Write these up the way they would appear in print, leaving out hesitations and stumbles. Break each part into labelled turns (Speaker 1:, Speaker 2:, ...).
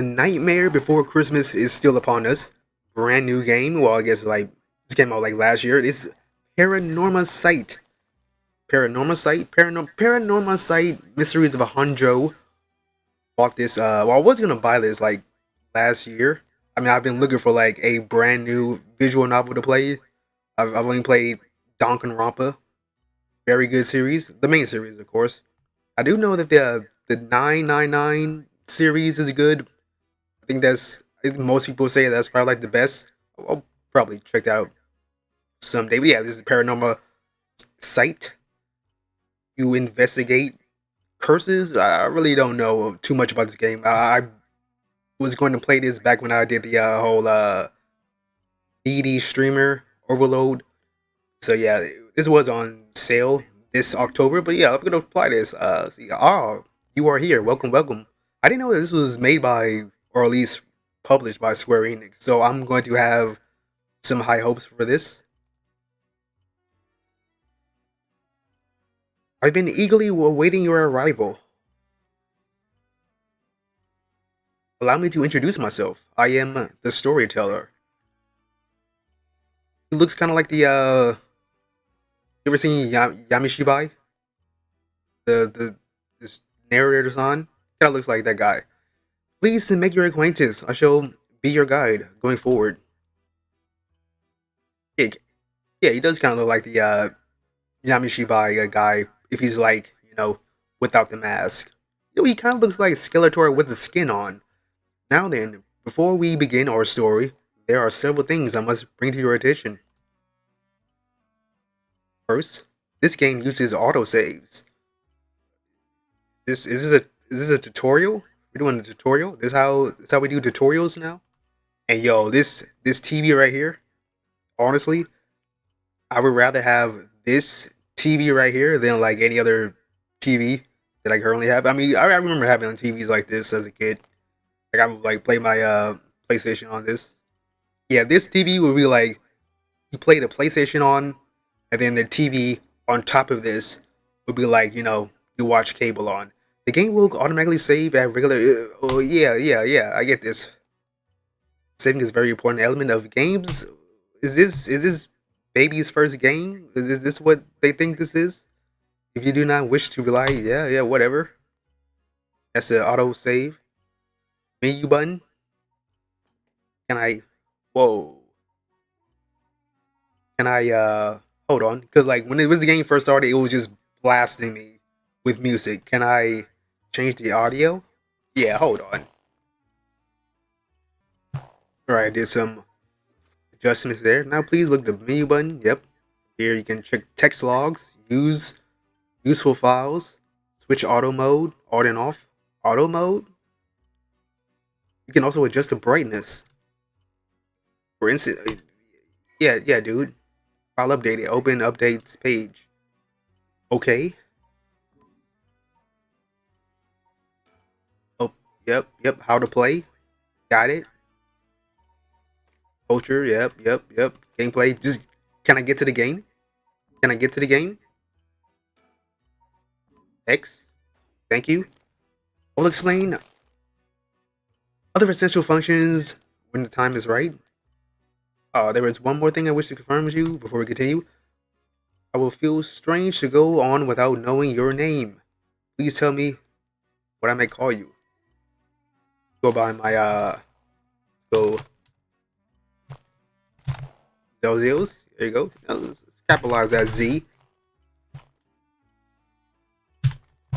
Speaker 1: The Nightmare Before Christmas is still upon us. Brand new game. Well, I guess like this came out like last year. It's Paranormasight. Paranormasight Mysteries of a Honjo. Bought this. Well, I was gonna buy this like last year. I mean, I've been looking for like a brand new visual novel to play. I've only played Danganronpa. Very good series. The main series, of course. I do know that the 999 series is good. I think most people say that's probably like the best. I'll probably check that out someday. But yeah, this is Paranormal Site. You investigate curses. I really don't know too much about this game. I was going to play this back when I did the whole DD streamer overload. So yeah, this was on sale this October. But yeah, I'm gonna apply this. See, oh, you are here. Welcome, welcome. I didn't know that this was made by, or at least published by Square Enix. So I'm going to have some high hopes for this. I've been eagerly awaiting your arrival. Allow me to introduce myself. I am the storyteller. He looks kind of like you ever seen Yamishibai? The this narrator's on? Kind of looks like that guy. Pleased to make your acquaintance. I shall be your guide going forward. Yeah, yeah, he does kind of look like the Yamishibai guy if he's like, without the mask. He kind of looks like Skeletor with the skin on. Now then, before we begin our story, there are several things I must bring to your attention. First, this game uses autosaves. Is this a tutorial? We're doing a tutorial. This how we do tutorials now. And yo, this TV right here. Honestly, I would rather have this TV right here than like any other TV that I currently have. I mean, I remember having TVs like this as a kid. Like I would like play my PlayStation on this. Yeah, this TV would be like you play the PlayStation on, and then the TV on top of this would be like you watch cable on. The game will automatically save at regular. Oh yeah. I get this. Saving is a very important element of games. Is this baby's first game? Is this what they think this is? If you do not wish to rely, yeah, whatever. That's the auto save menu button. Can I? Whoa. Can I? Hold on, because like when the game first started, it was just blasting me with music. Can I change the audio? Yeah, hold on. All right, did some adjustments there. Now please look at the menu button. Yep. Here you can check text logs, use useful files, switch auto mode, on and off. Auto mode. You can also adjust the brightness. For instance, yeah, dude. File updated. Open updates page. Okay. Oh, yep. How to play. Got it. Culture. Yep. Gameplay. Just can I get to the game? Can I get to the game? X. Thank you. I'll explain other essential functions when the time is right. There is one more thing I wish to confirm with you before we continue. I will feel strange to go on without knowing your name. Please tell me what I may call you. Go by my go Zelzios. There you go. Let's capitalize that Z.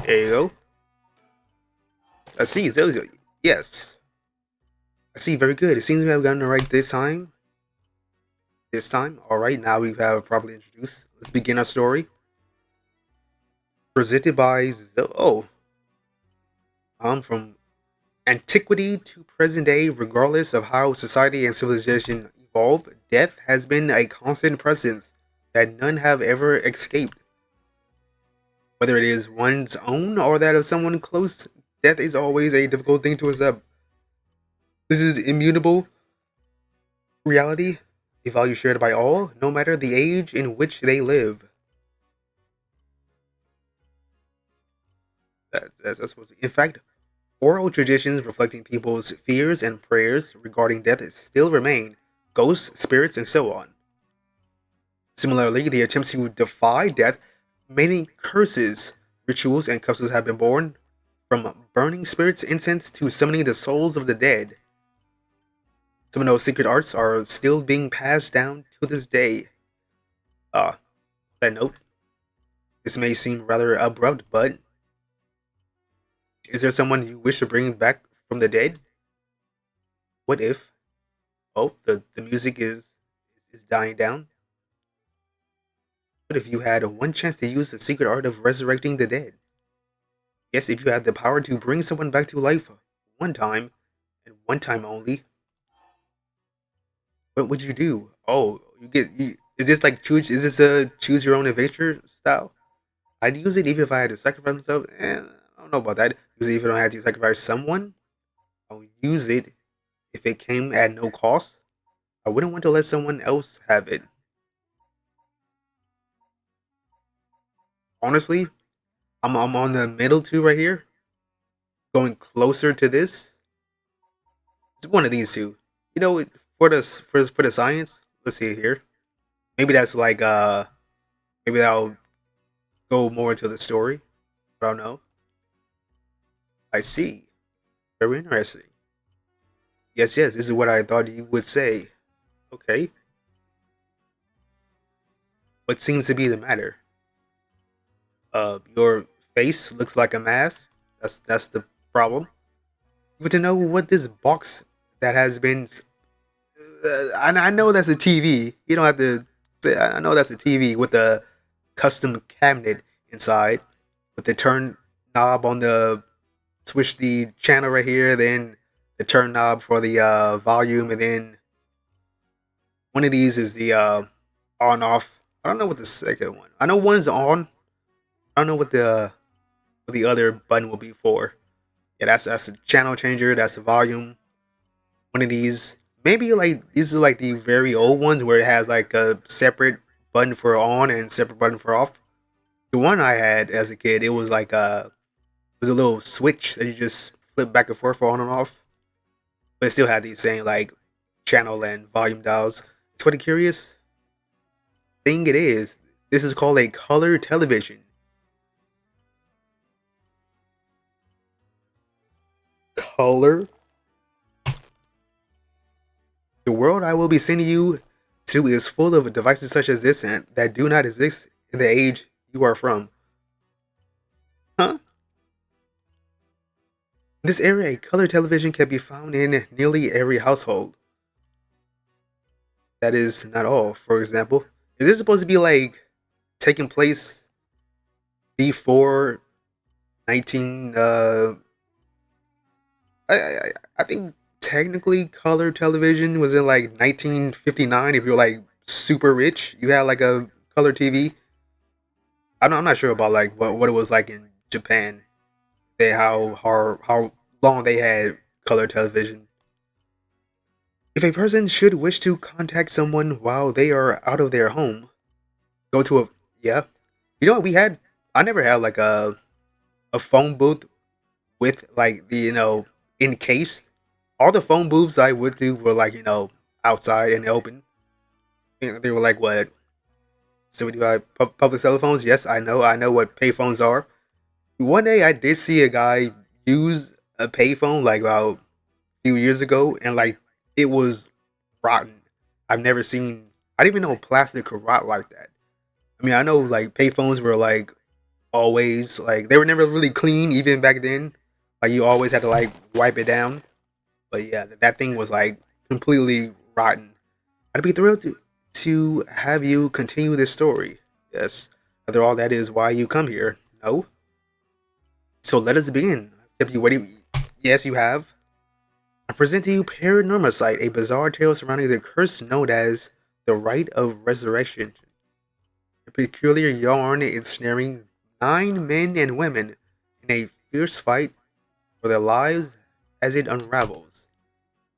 Speaker 1: There you go. I see Zelzio. Yes. I see. Very good. It seems we have gotten it right this time. Alright, now we have properly introduced. Let's begin our story. Presented by from antiquity to present day, regardless of how society and civilization evolve, death has been a constant presence that none have ever escaped. Whether it is one's own or that of someone close, death is always a difficult thing to accept. This is immutable reality, a value shared by all, no matter the age in which they live. That's supposed to be. In fact, Oral traditions reflecting people's fears and prayers regarding death still remain, ghosts, spirits, and so on. Similarly, the attempts to defy death, many curses, rituals, and customs have been born, from burning spirits incense to summoning the souls of the dead. Some of those secret arts are still being passed down to this day. On that note, this may seem rather abrupt, but is there someone you wish to bring back from the dead? What if, oh, the music is dying down? What if you had one chance to use the secret art of resurrecting the dead? Yes, if you had the power to bring someone back to life one time, and one time only, what would you do? Oh, is this like choose? Is this a choose your own adventure style? I'd use it even if I had to sacrifice myself. I don't know about that. Use it even if I had to sacrifice someone. I'll use it if it came at no cost. I wouldn't want to let someone else have it. Honestly, I'm on the middle two right here. Going closer to this. It's one of these two. You know, for the science. Let's see here. Maybe that's like maybe that'll go more into the story. I don't know. I see. Very interesting. Yes, yes, this is what I thought you would say. Okay. What seems to be the matter? Your face looks like a mask. That's the problem. But to know what this box that has been, I know that's a TV. You don't have to say. I know that's a TV with a custom cabinet inside, with the turn knob on the switch the channel right here, then the turn knob for the volume, and then one of these is the on off. I don't know what the second one. I know one's on. I don't know what the other button will be for. Yeah, that's the channel changer. That's the volume. One of these, maybe like these are like the very old ones where it has like a separate button for on and separate button for off. The one I had as a kid, it was like it was a little switch that you just flip back and forth for on and off, but it still had these same like channel and volume dials. It's what the curious thing it is. This is called a color television. Color. The world I will be sending you to is full of devices such as this and that do not exist in the age you are from. Huh? In this era, a color television can be found in nearly every household. That is not all. For example, is this supposed to be like taking place before 19? I think technically color television was in like 1959. If you're like super rich, you had like a color TV. I'm not sure about like what it was like in Japan. They how long they had color television. If a person should wish to contact someone while they are out of their home, go to a yeah. You know what we had? I never had like a phone booth with like the encased. All the phone booths I would do were like outside in the open. They were like what 75 public telephones. Yes, I know what payphones are. One day I did see a guy use a payphone like about a few years ago, and like it was rotten. I've never seen. I didn't even know plastic could rot like that. I mean, I know like payphones were like always like they were never really clean even back then. Like you always had to like wipe it down. But yeah, that thing was like completely rotten. I'd be thrilled to have you continue this story. Yes. After all, that is why you come here. No? So let us begin. Have you waiting? Yes, you have. I present to you Paranormasight, a bizarre tale surrounding the curse known as the Rite of Resurrection. A peculiar yarn ensnaring 9 men and women in a fierce fight for their lives as it unravels.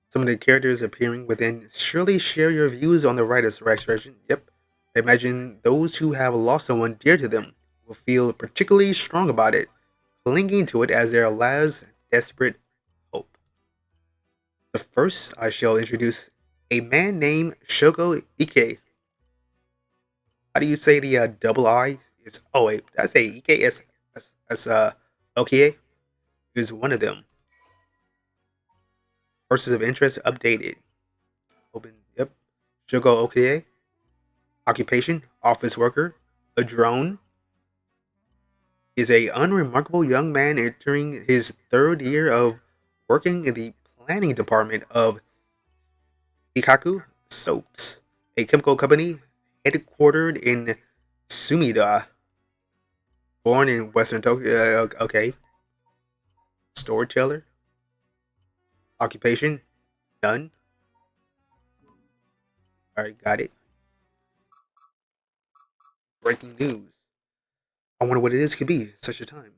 Speaker 1: Some of the characters appearing within surely share your views on the Rite of Resurrection. Yep. I imagine those who have lost someone dear to them will feel particularly strong about it, clinging to it as their last desperate hope. The first, I shall introduce a man named Shogo Ike. How do you say the double I? Is oh wait, did I say Ike as Okie is one of them. Sources of interest updated. Open. Yep. Shogo Okie. Occupation: office worker. A drone. Is a unremarkable young man entering his third year of working in the planning department of Hikaku Soaps, a chemical company headquartered in Sumida. Born in Western Tokyo. Okay. Storyteller. Occupation. None. Alright, got it. Breaking news. I wonder what it is could be such a time.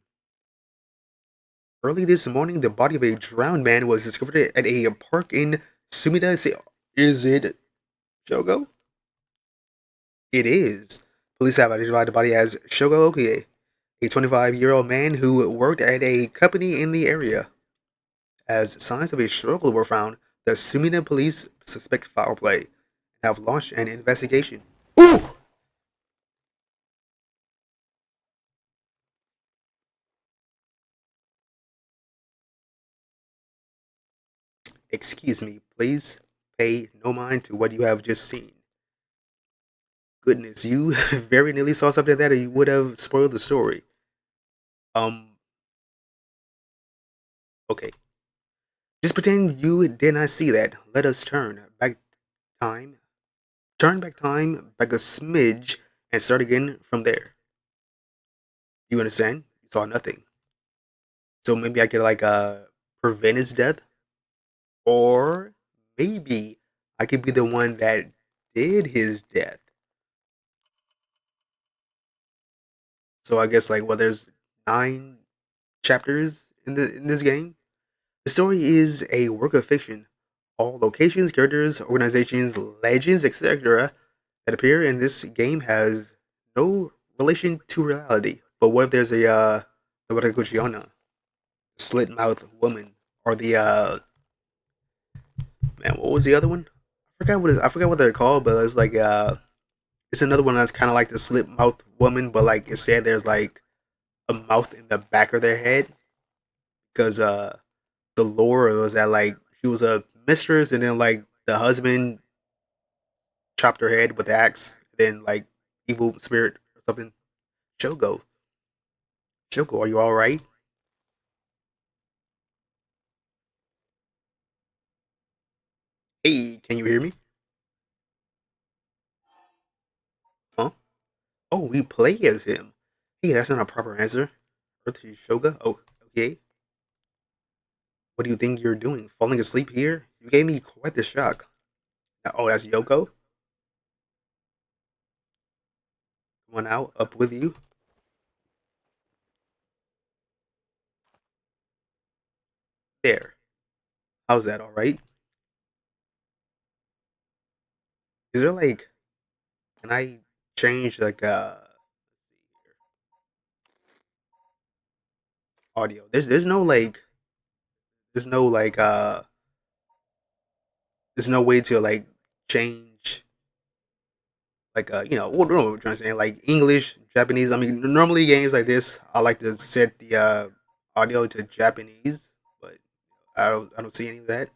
Speaker 1: Early this morning, the body of a drowned man was discovered at a park in Sumida. Is it Shogo? It is. Police have identified the body as Shogo Okie, a 25-year-old man who worked at a company in the area. As signs of a struggle were found, the Sumida police suspect foul play and have launched an investigation. Ooh! Excuse me, please pay no mind to what you have just seen. Goodness, you very nearly saw something that you would have spoiled the story. Um, okay. Just pretend you did not see that. Let us time, turn back time, back a smidge, and start again from there. You understand? You saw nothing. So maybe I could like prevent his death, or maybe I could be the one that did his death. So I guess like well, there's 9 chapters in this game. The story is a work of fiction. All locations, characters, organizations, legends, etc. that appear in this game has no relation to reality. But what if there's a the Watakuchiona, slit mouth woman, or the man, what was the other one? I forgot what they're called, but it's like it's another one that's kind of like the slit mouth woman, but like it said there's like a mouth in the back of their head because the lore was that like she was a mistress and then like the husband chopped her head with the axe, then like evil spirit or something. Shogo, Shoko, are you all right? Hey, can you hear me? Huh? Oh, we play as him. Hey, that's not a proper answer. Earth to Shoga. Oh, okay. What do you think you're doing? Falling asleep here? You gave me quite the shock. Oh, that's Yoko. Come on out, up with you. There. How's that? All right. Is there like? Can I change like audio? There's no like there's no way to like change like what I'm trying to say like English, Japanese. I mean, normally games like this, I like to set the audio to Japanese, but I don't see any of that.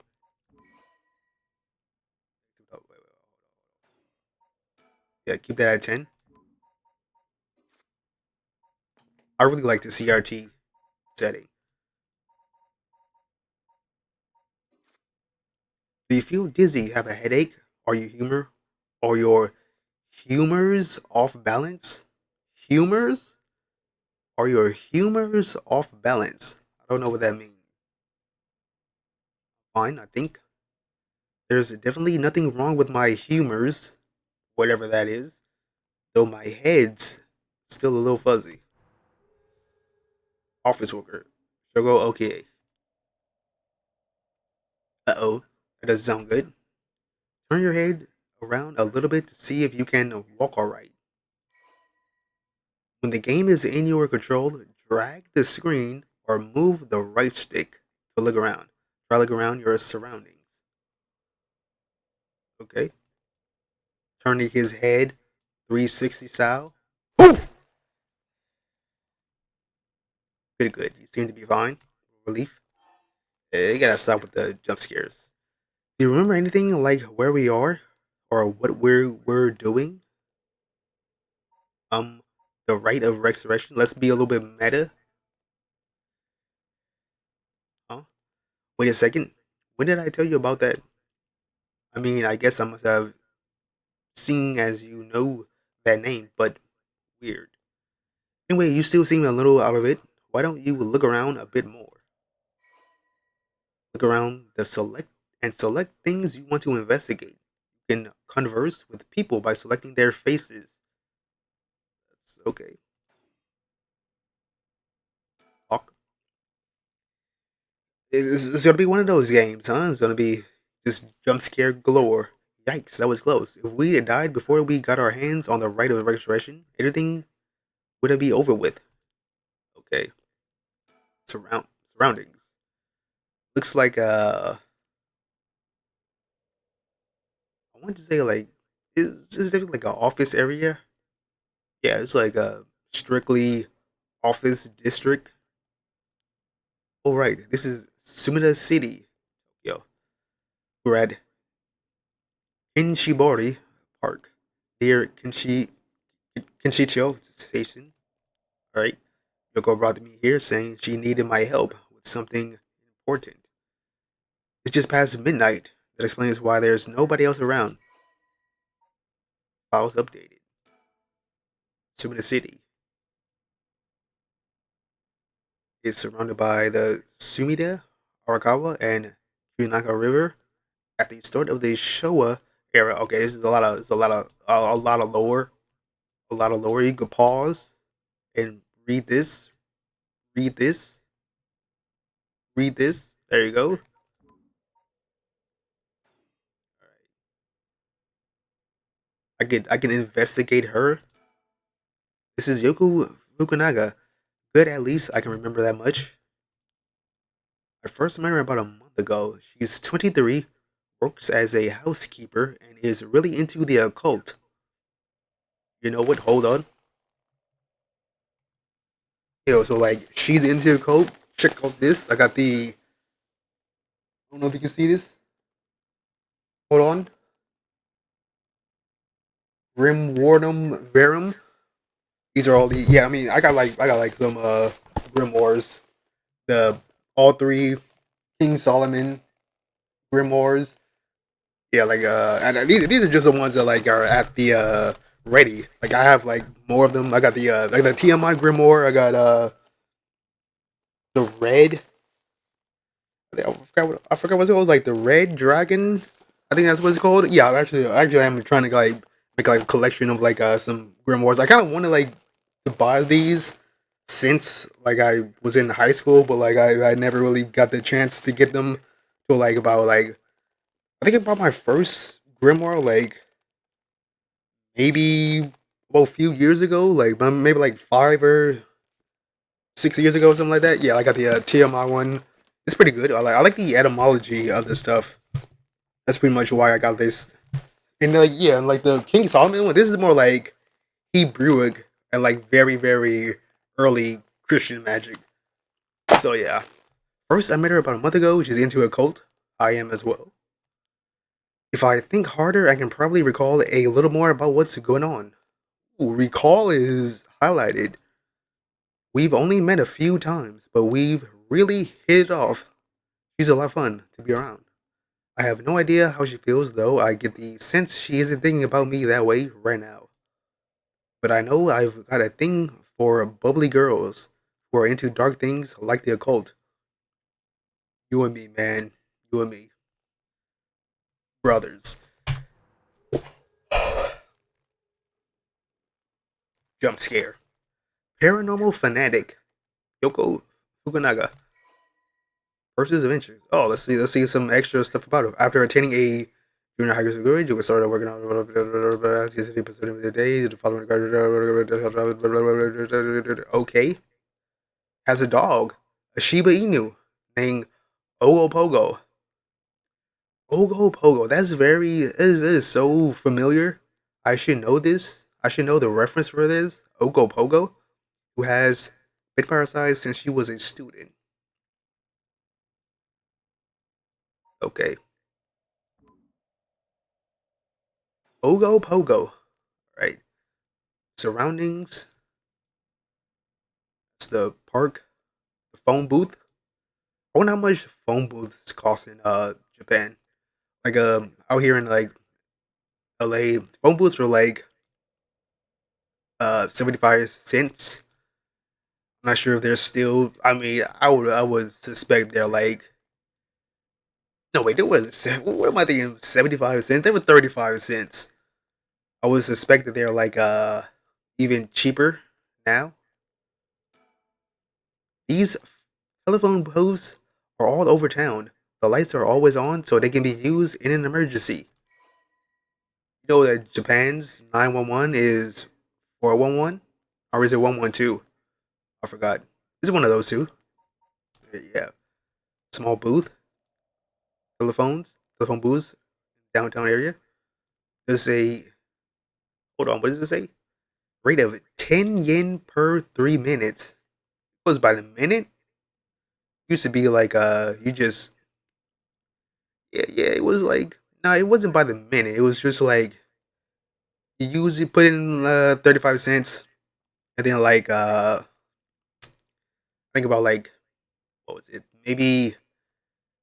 Speaker 1: Oh, yeah, keep that at 10. I really like the CRT setting. Do you feel dizzy? Have a headache? Are you humor? Or your humors off balance? Humors? Are your humors off balance? I don't know what that means. Fine, I think. There's definitely nothing wrong with my humors, whatever that is, though my head's still a little fuzzy. Office worker. Shogo okay. Uh oh. That doesn't sound good. Turn your head around a little bit to see if you can walk alright. When the game is in your control, drag the screen or move the right stick. to look around. Try look around your surroundings. Okay. Turning his head 360 style. Ooh! Pretty good. You seem to be fine. Relief. You gotta stop with the jump scares. Do you remember anything like where we are or what we're doing? Um, the rite of resurrection. Let's be a little bit meta. Huh? Wait a second. When did I tell you about that? I mean, I guess I must have seen as you know that name, but weird. Anyway, you still seem a little out of it. Why don't you look around a bit more? Look around the select things you want to investigate. You can converse with people by selecting their faces. That's okay. Talk. It's gonna be one of those games, huh? It's gonna be just jump scare galore. Yikes, that was close. If we had died before we got our hands on the right of the restoration, everything would be over with. Okay. Surroundings. Looks like I want to say like is there like an office area? Yeah, it's like a strictly office district. All right, this is Sumida City. Yo, we're at Kinshibari Park near Kinshicho Station. All right, Yoko brought me here saying she needed my help with something important. It's just past midnight. That explains why there's nobody else around. Files updated. Sumida City is surrounded by the Sumida, Arakawa, and Kunaka River. At the start of the Showa era, okay, this is a lot of lore, a lot of lore. You could pause and read this, read this, read this. There you go. I can investigate her. This is Yoko Fukunaga. Good, at least I can remember that much. I first met her about a month ago. She's 23, works as a housekeeper, and is really into the occult. You know what? Hold on. Yo, so like she's into the occult. Check out this. I got the. I don't know if you can see this. Hold on. Grim Wardum Verum. These are all the yeah. I mean, I got like some grimoires. The all three King Solomon grimoires. Yeah, like and these are just the ones that like are at the ready. Like I have like more of them. I got the like the Tiamat grimoire. I got the red. I forgot what it was like the red dragon. I think that's what it's called. Yeah, actually, I'm trying to like make like a collection of like some grimoires. I kind of wanted like to buy these since like I was in high school, but like I never really got the chance to get them till like about like I think I bought my first grimoire like maybe well a few years ago, like maybe like 5 or 6 years ago, or something like that. Yeah, I got the TMI one. It's pretty good. I like the etymology of the stuff. That's pretty much why I got this. And like yeah, and like the King Solomon one, this is more like Hebrewic and like very very early Christian magic. So yeah, first I met her about a month ago. She's into a cult. I am as well. If I think harder, I can probably recall a little more about what's going on. Ooh, recall is highlighted. We've only met a few times, but we've really hit it off. She's a lot of fun to be around. I have no idea how she feels, though. I get the sense she isn't thinking about me that way right now. But I know I've got a thing for bubbly girls who are into dark things like the occult. You and me, man. You and me. Brothers. Jump scare. Paranormal fanatic. Yoko Fukunaga. Versus adventures. Oh, let's see some extra stuff about it. After attaining a junior high school grade, you will start working on the day. The following okay. Has a dog, a Shiba Inu named Ogo Pogo. Ogo Pogo. That's very. It is so familiar. I should know this. I should know the reference for this. Ogo Pogo, who has been parasite since she was a student. Okay. Ogo Pogo. Right. Surroundings. It's the park. The phone booth. I wonder how much phone booths cost in Japan. Like out here in like LA, phone booths were like 75 cents. I'm not sure if they're still. I mean, I would suspect they're like. No wait, there was. What am I thinking? 75 cents. They were 35 cents. I would suspect that they're like even cheaper now. These telephone booths are all over town. The lights are always on, so they can be used in an emergency. You know that Japan's 911 is 411, or is it 112? I forgot. It's one of those two. Yeah. Small booth, telephone booths, downtown area. There's a hold on. What does it say? Rate of 10 yen per 3 minutes. It was by the minute. Used to be like you just yeah. It was like no, it wasn't by the minute. It was just like you usually put in 35 cents, and then like think about like what was it? Maybe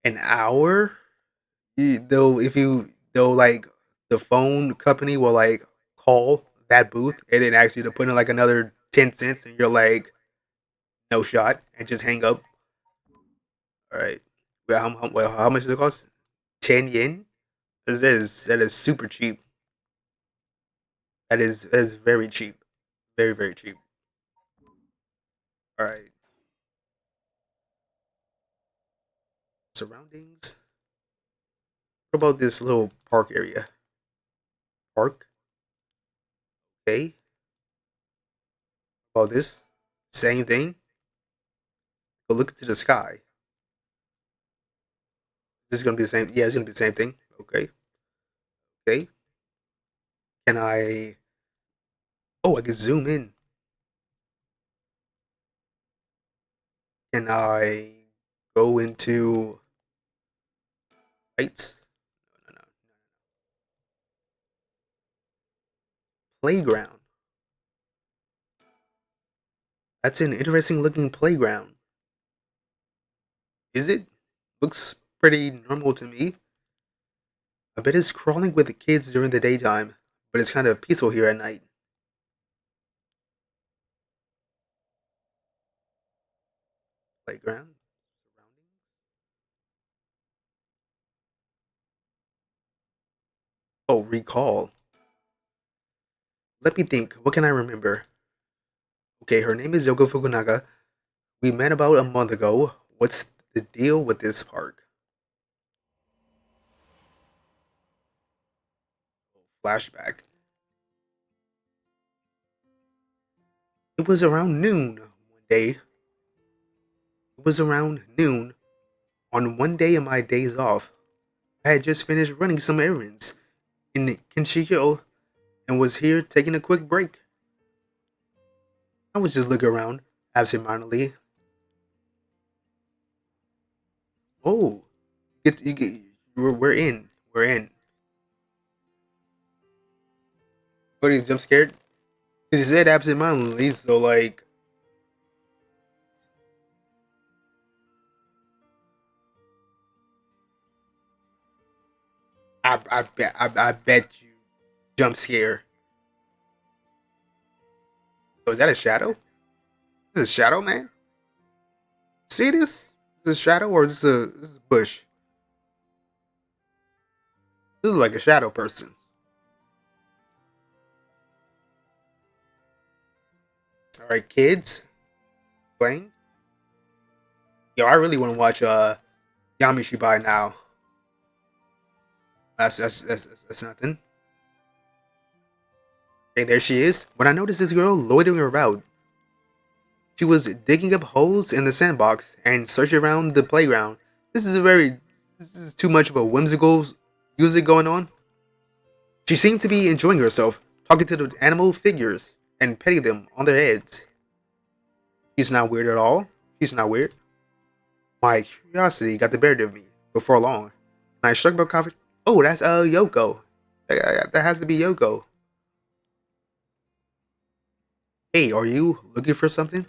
Speaker 1: an hour. They'll like the phone company will like call that booth and then ask you to put in like another 10 cents, and you're like no shot and just hang up. All right. How much does it cost? 10 yen. That is super cheap. That is very cheap. Very very cheap. All right. Surroundings. What about this little park area? Park. Okay. About this. Same thing. Go look to the sky. This is gonna be the same. Yeah, it's gonna be the same thing. Okay. Okay. Can I? Oh, I can zoom in. Can I go into lights? No, no, no. Playground. That's an interesting looking playground. Is it? Looks pretty normal to me. I bet it's crawling with the kids during the daytime, but it's kind of peaceful here at night. Playground. Surroundings. Oh, recall. Let me think. What can I remember? Okay, her name is Yoko Fukunaga. We met about a month ago. What's the deal with this park? Flashback. It was around noon one day. It was around noon on one day of my days off. I had just finished running some errands in Kinshio and was here taking a quick break. I was just looking around, absentmindedly. Oh, we're in. We're in. But he's jump scared. Because he said absentmindedly, so like, I bet you jump scare. Oh, is that a shadow? Is this a shadow, man? See this? Is this a shadow or is this a bush? This is like a shadow person. All right, kids playing. Yo, I really want to watch Yamishibai now. That's nothing. Okay, there she is. When I noticed this girl loitering around, she was digging up holes in the sandbox and searching around the playground. This is a very this is too much of a whimsical music going on. She seemed to be enjoying herself, talking to the animal figures and petting them on their heads. She's not weird at all. She's not weird. My curiosity got the better of me before long, and I struck my coffee. Oh, that's Yoko. That has to be Yoko. Hey, are you looking for something?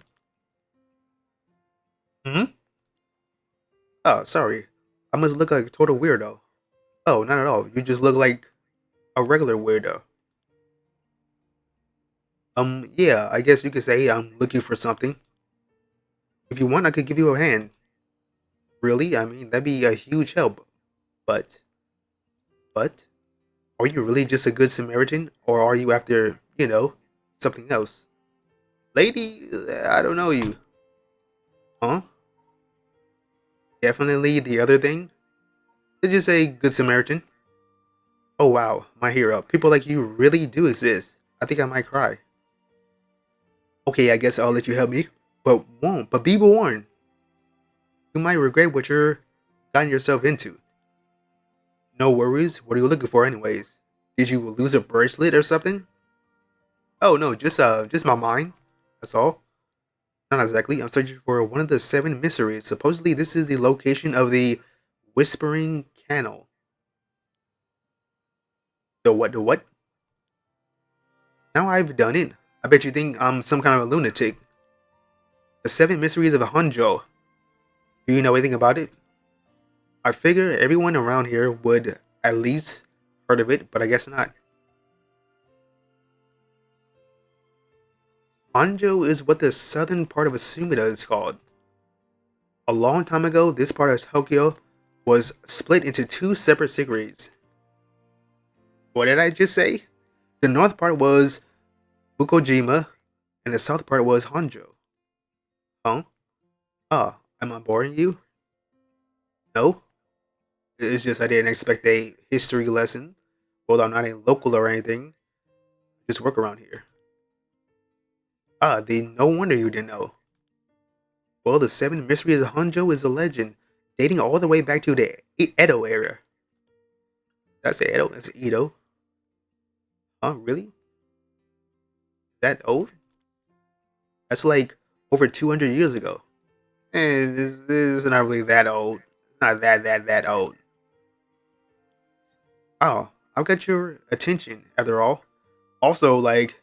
Speaker 1: Hmm? Oh, sorry. I must look like a total weirdo. Oh, not at all. You just look like a regular weirdo. Yeah, I guess you could say I'm looking for something. If you want, I could give you a hand. Really? I mean, that'd be a huge help. But, but, are you really just a good Samaritan? Or are you after, something else? Lady, I don't know you. Huh? Definitely the other thing? Did you say good Samaritan? Oh wow, my hero. People like you really do exist. I think I might cry. Okay, I guess I'll let you help me. But won't. But be warned. You might regret what you're gotten yourself into. No worries. What are you looking for anyways? Did you lose a bracelet or something? Oh no, just my mind. That's all. Not exactly. I'm searching for one of the seven mysteries. Supposedly this is the location of the Whispering Canal. The what? Now I've done it. I bet you think I'm some kind of a lunatic. The seven mysteries of Hanzhou. Do you know anything about it? I figure everyone around here would at least heard of it, but I guess not. Hanzhou is what the southern part of Sumida is called. A long time ago, this part of Tokyo was split into two separate cities. What did I just say? The north part was Fukujima, and the south part was Hanzhou. Huh? Ah, am I boring you? No? It's just I didn't expect a history lesson. Well, I'm not a local or anything. Just work around here. Ah, then no wonder you didn't know. Well, the seven mysteries of Hanzhou is a legend dating all the way back to the Edo era. Did I say Edo? It's Edo. Huh? Really? Is that old? That's like over 200 years ago. And this is not really that old. It's not that old. Oh, I've got your attention after all. Also, like,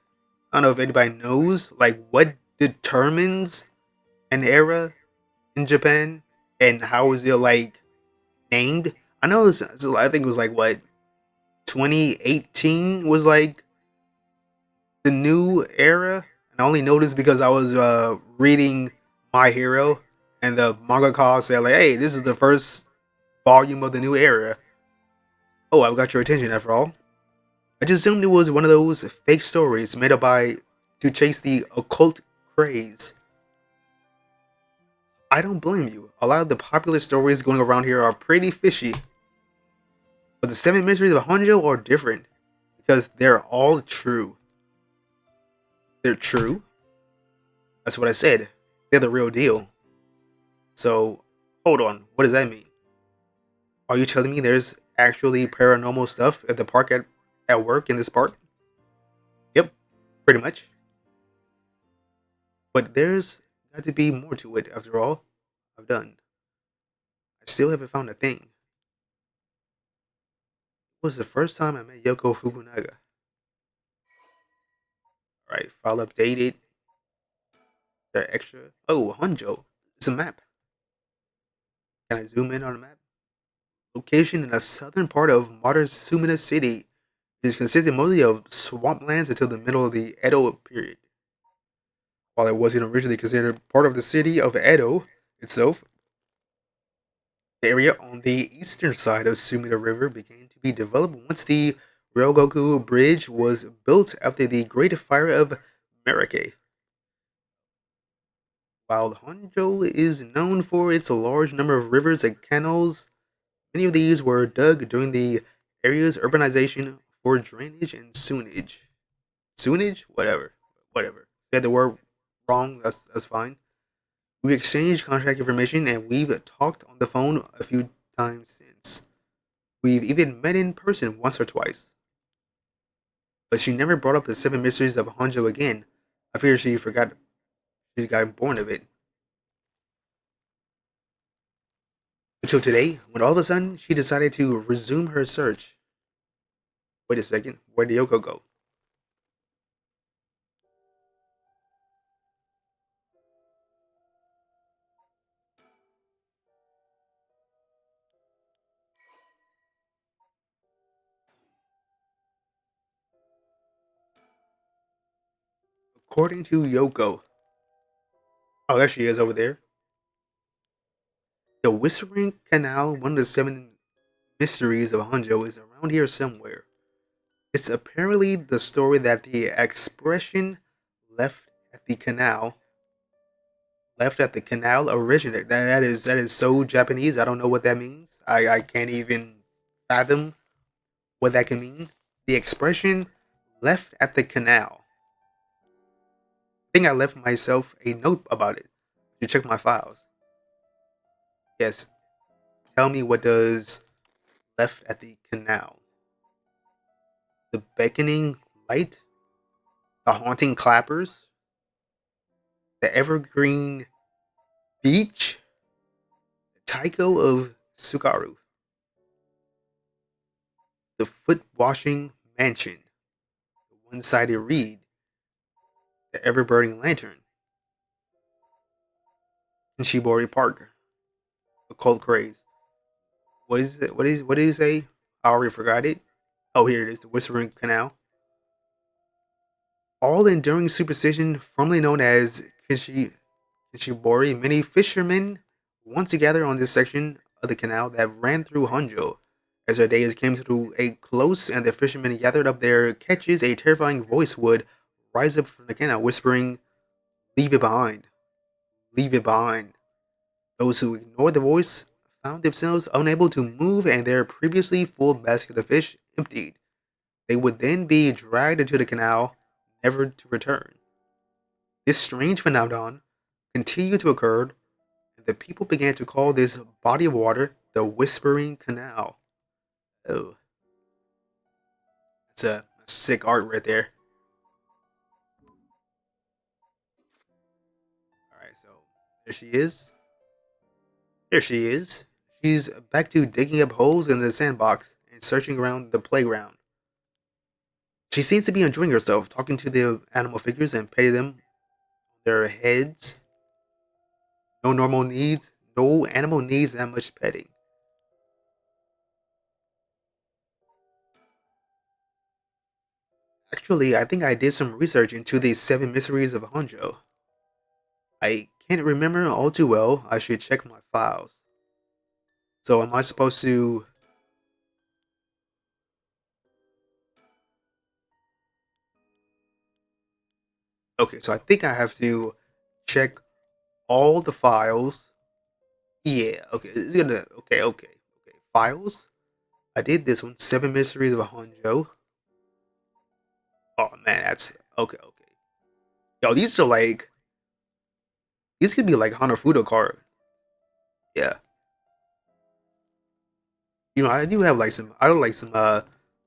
Speaker 1: I don't know if anybody knows, like, what determines an era in Japan and how is it, like, named? I know I think it was like, what, 2018 was like the new era. And I only noticed because I was reading My Hero and the mangaka said, like, hey, this is the first volume of the new era. Oh, I've got your attention after all. I just assumed it was one of those fake stories made up by to chase the occult craze. I don't blame you. A lot of the popular stories going around here are pretty fishy. But the seven mysteries of Honjo are different because they're all true. They're true? That's what I said. They're the real deal. So, hold on. What does that mean? Are you telling me there's actually paranormal stuff at the park at work in this park? Yep, pretty much. But there's got to be more to it after all I've done. I still haven't found a thing. It was the first time I met Yoko Fukunaga. Alright, file updated. There extra. Oh, Honjo. It's a map. Can I zoom in on the map? Location in the southern part of modern Sumida City. It is consisted mostly of swamplands until the middle of the Edo period. While it wasn't originally considered part of the city of Edo itself, the area on the eastern side of Sumida River began to be developed once the Ryogoku Bridge was built after the Great Fire of Merike. While Honjo is known for its large number of rivers and canals, many of these were dug during the area's urbanization for drainage and sewerage. Sewerage? Whatever. Whatever. Said the word wrong, that's fine. We exchanged contact information and we've talked on the phone a few times since. We've even met in person once or twice. But she never brought up the seven mysteries of Hanjo again. I fear she forgot she got born of it. Until today, when all of a sudden she decided to resume her search. Wait a second, where did Yoko go? According to Yoko, oh, there she is over there. The Whispering Canal, one of the seven mysteries of Hanjo, is around here somewhere. It's apparently the story that the expression left at the canal left at the canal originated. That is so Japanese. I don't know what that means. I can't even fathom what that can mean. The expression left at the canal. I think I left myself a note about it. You check my files. Yes. Tell me, what does left at the canal? The beckoning light, the haunting clappers, the evergreen beach, the taiko of Sukaru, the foot washing mansion, the one sided reed, the ever burning lantern, in Shibori Park, the cold craze. What is it? What did he say? I already forgot it. Oh, here it is, the Whispering Canal. All enduring superstition, formerly known as Kishibori, many fishermen once gathered on this section of the canal that ran through Honjo. As their days came to a close and the fishermen gathered up their catches, a terrifying voice would rise up from the canal, whispering, "Leave it behind. Leave it behind." Those who ignored the voice found themselves unable to move and their previously full basket of fish emptied. They would then be dragged into the canal, never to return. This strange phenomenon continued to occur, and the people began to call this body of water the Whispering Canal. Oh, that's a sick art right there. All right, so there she is. There she is. She's back to digging up holes in the sandbox and searching around the playground. She seems to be enjoying herself, talking to the animal figures and petting them on their heads. No animal needs that much petting. Actually, I think I did some research into the seven mysteries of Honjo. I can't remember all too well. I should check my files. So, am I supposed to? Okay, so I think I have to check all the files. Yeah, okay, it's gonna. Okay. Files. I did this one. Seven mysteries of Honjo. Oh man, that's okay. Yo, these are like these could be like Hanafuda card. Yeah, I do have like some. I like some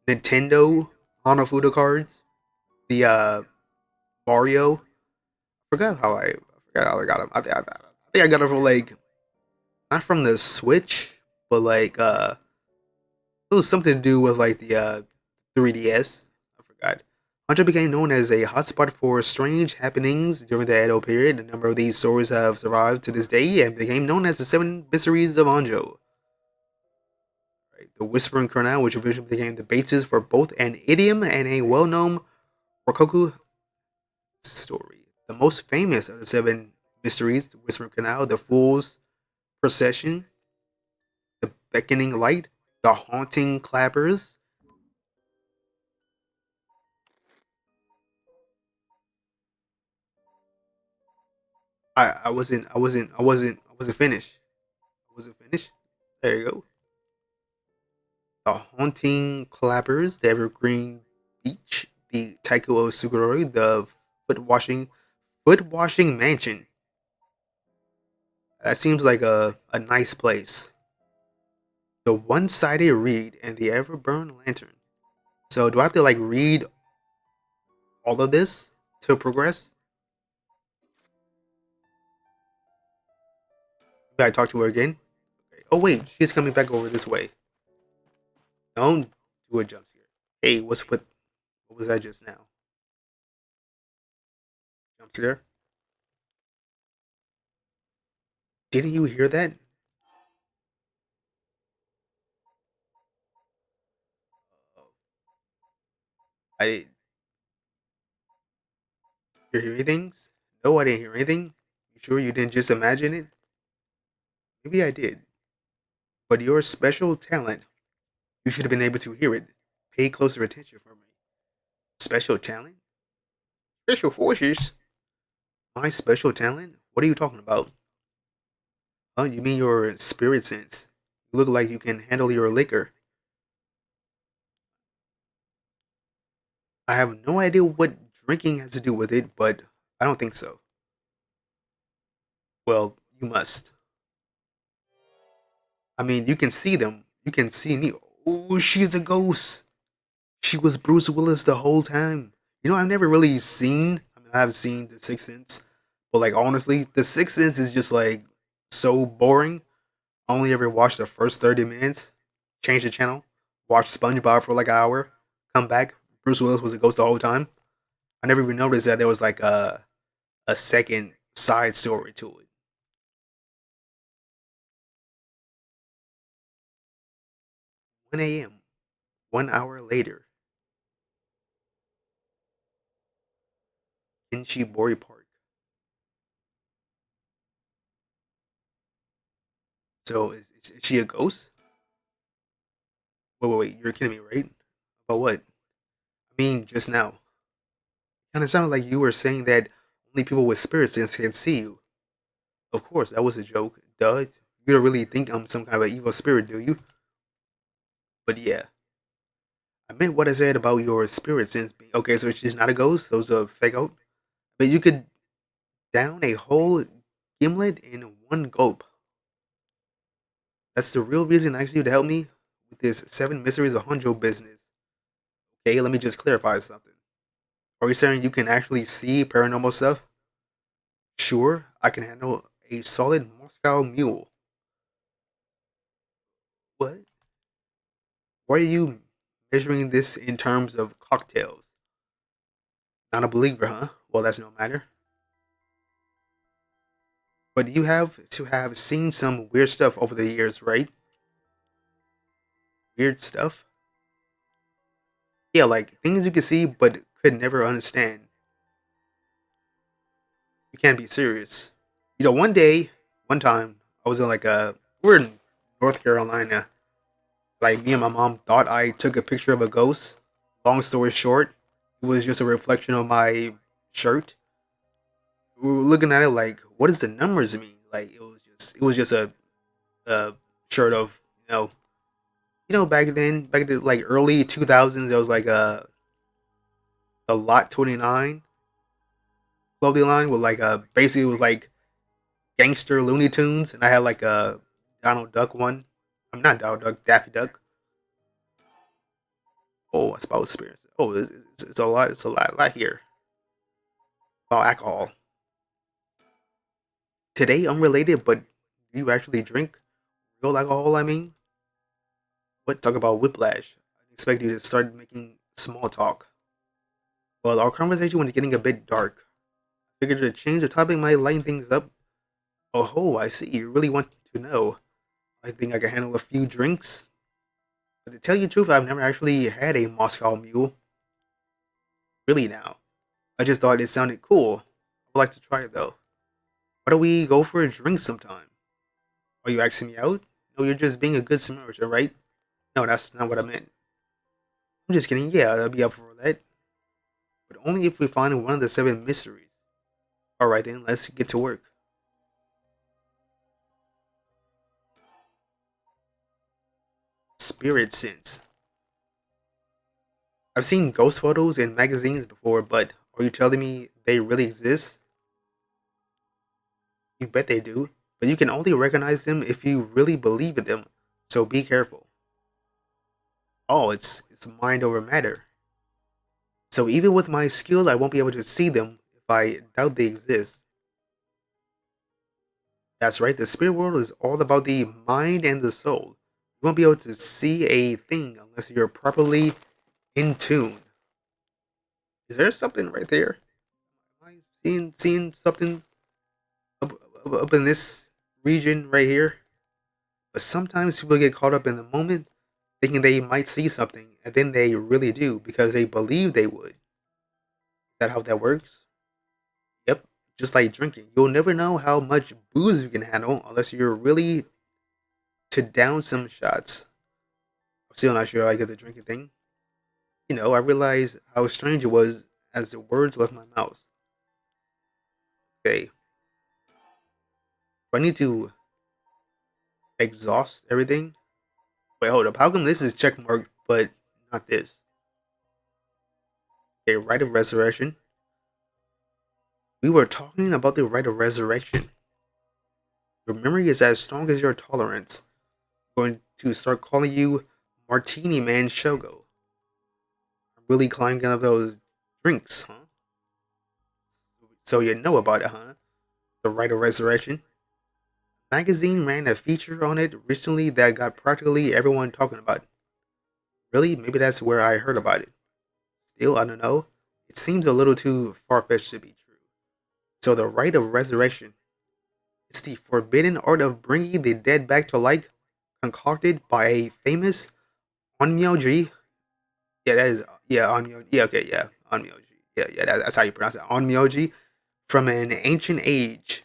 Speaker 1: Nintendo Hanafuda cards. The Mario. I forgot how I got them. I think I got them from like not from the Switch, but like it was something to do with like the 3DS. I forgot. Honjo became known as a hotspot for strange happenings during the Edo period. A number of these stories have survived to this day and became known as the Seven Mysteries of Honjo. Right? The Whispering Canal, which eventually became the basis for both an idiom and a well-known Rokoku story. The most famous of the seven mysteries, the Whispering Canal, the Fool's Procession, the Beckoning Light, the Haunting Clappers. I wasn't finished. I wasn't finished. There you go. The Haunting Clappers, the Evergreen Beach, the Taiko Suguroi, the foot washing foot washing mansion. That seems like a nice place. The one-sided reed and the ever-burn lantern. So do I have to like read all of this to progress? Maybe I talk to her again. Okay. Oh wait, she's coming back over this way. Don't do a jump scare. Hey, what was that just now? Jump scare? Didn't you hear that? Oh, I you hear anything? No, I didn't hear anything. You sure you didn't just imagine it? Maybe I did. But your special talent, you should have been able to hear it. Pay closer attention for me. Special talent? Special forces? My special talent? What are you talking about? Oh, you mean your spirit sense? You look like you can handle your liquor. I have no idea what drinking has to do with it, but I don't think so. Well, you must. I mean, you can see them. You can see me. Oh, she's a ghost. She was Bruce Willis the whole time. You know, I've never really seen. I mean, I've seen The Sixth Sense, but like honestly, The Sixth Sense is just like so boring. I only ever watched the first 30 minutes. Change the channel. Watch SpongeBob for like an hour. Come back. Bruce Willis was a ghost the whole time. I never even noticed that there was like a second side story to it. 1 a.m. 1 hour later, Kinshibori Park. So is she a ghost? Wait. You're kidding me, right? About what? I mean, just now. Kind of sounded like you were saying that only people with spirit sense can see you. Of course, that was a joke. Duh. You don't really think I'm some kind of an evil spirit, do you? But yeah, I meant what I said about your spirit sense being okay. So she's not a ghost. Those are fake out. But you could down a whole gimlet in one gulp. That's the real reason I asked you to help me with this seven mysteries of Honjo business. Okay, let me just clarify something. Are you saying you can actually see paranormal stuff? Sure, I can handle a solid Moscow mule. What? Why are you measuring this in terms of cocktails? Not a believer, huh? Well, that's no matter. But you have to have seen some weird stuff over the years, right? Weird stuff? Yeah, like things you could see but could never understand. You can't be serious. You know, one time, I was in like we're in North Carolina. Like me and my mom thought I took a picture of a ghost. Long story short, it was just a reflection of my shirt. We were looking at it like, what does the numbers mean? Like it was just a shirt of back in like early 2000s, there was like a lot 29 clothing line with like basically it was like gangster Looney Tunes, and I had like a Donald Duck one. I'm not Donald Duck, Daffy Duck. Oh, it's about spirits. Oh, it's a lot. It's a lot here about alcohol. Today, unrelated, but do you actually drink real alcohol? I mean, what talk about whiplash? I expect you to start making small talk. Well, our conversation was getting a bit dark. I figured to change the topic might lighten things up. Oh, I see. You really want to know. I think I can handle a few drinks. But to tell you the truth, I've never actually had a Moscow Mule. Really now. I just thought it sounded cool. I would like to try it though. Why don't we go for a drink sometime? Are you asking me out? No, you're just being a good Samaritan, right? No, that's not what I meant. I'm just kidding. Yeah, I'll be up for that. But only if we find one of the seven mysteries. Alright then, let's get to work. Spirit sense. I've seen ghost photos in magazines before, but are you telling me they really exist? You bet they do. but you can only recognize them if you really believe in them. So be careful. Oh, it's mind over matter. So even with my skill, I won't be able to see them if I doubt they exist. That's right, the spirit world is all about the mind and the soul. You won't be able to see a thing unless you're properly in tune. Is there something right there? Am I seeing something up, up in this region right here? But sometimes people get caught up in the moment thinking they might see something, and then they really do because they believe they would. Is that how that works? Yep. Just like drinking. You'll never know how much booze you can handle unless you're really to down some shots. I'm still not sure I get the drinking thing. I realized how strange it was as the words left my mouth. Okay. Do I need to exhaust everything? Wait, hold up. How come this is checkmarked but not this? Okay, rite of resurrection. We were talking about the rite of resurrection. Your memory is as strong as your tolerance. I'm going to start calling you Martini Man Shogo. I'm really climbing up those drinks, huh? So you know about it, huh? The rite of resurrection. Magazine ran a feature on it recently that got practically everyone talking about it. Really? Maybe that's where I heard about it. Still, I don't know. It seems a little too far fetched to be true. So, the rite of resurrection. It's the forbidden art of bringing the dead back to life, concocted by a famous onmyoji. Yeah, that is onmyoji. Yeah, okay, yeah, onmyoji. Yeah, that's how you pronounce it. Onmyoji from an ancient age.